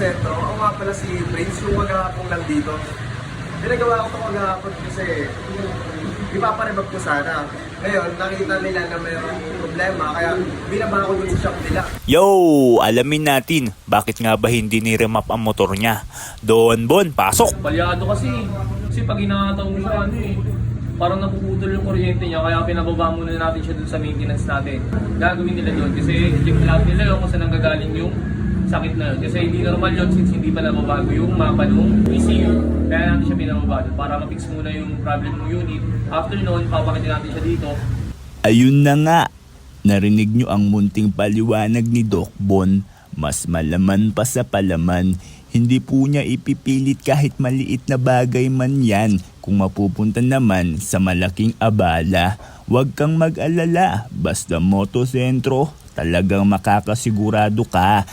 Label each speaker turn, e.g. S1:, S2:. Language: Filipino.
S1: Sento. Ako nga pala si Prince, yung maghahapong lang dito. Pinagawa ko ito maghahapon kasi ipaparebag ko sana. Ngayon, nakita nila na mayroong problema, kaya binaba ko dun sa shop nila.
S2: Yo! Alamin natin, bakit nga ba hindi ni-remap ang motor niya? Don Bon, pasok!
S3: Palyado kasi. Kasi pag inakataw mo siya, parang napuputol yung kuryente niya, kaya pinababa muna natin siya dun sa maintenance natin. Gagawin nila doon kasi check lang nila yung kung saan nanggagaling yung sakit na yun. Kasi hindi normal yun since hindi pa nababago yung mapa ng ECU. Kaya natin siya pinababa doon para ma-fix muna yung problem ng unit. After noon, papakitin natin siya dito.
S2: Ayun na nga, narinig nyo ang munting paliwanag ni Doc Bon. Mas malaman pa sa palaman, hindi po niya ipipilit kahit maliit na bagay man yan kung mapupunta naman sa malaking abala. Huwag kang mag-alala, basta Motosentro, talagang makakasigurado ka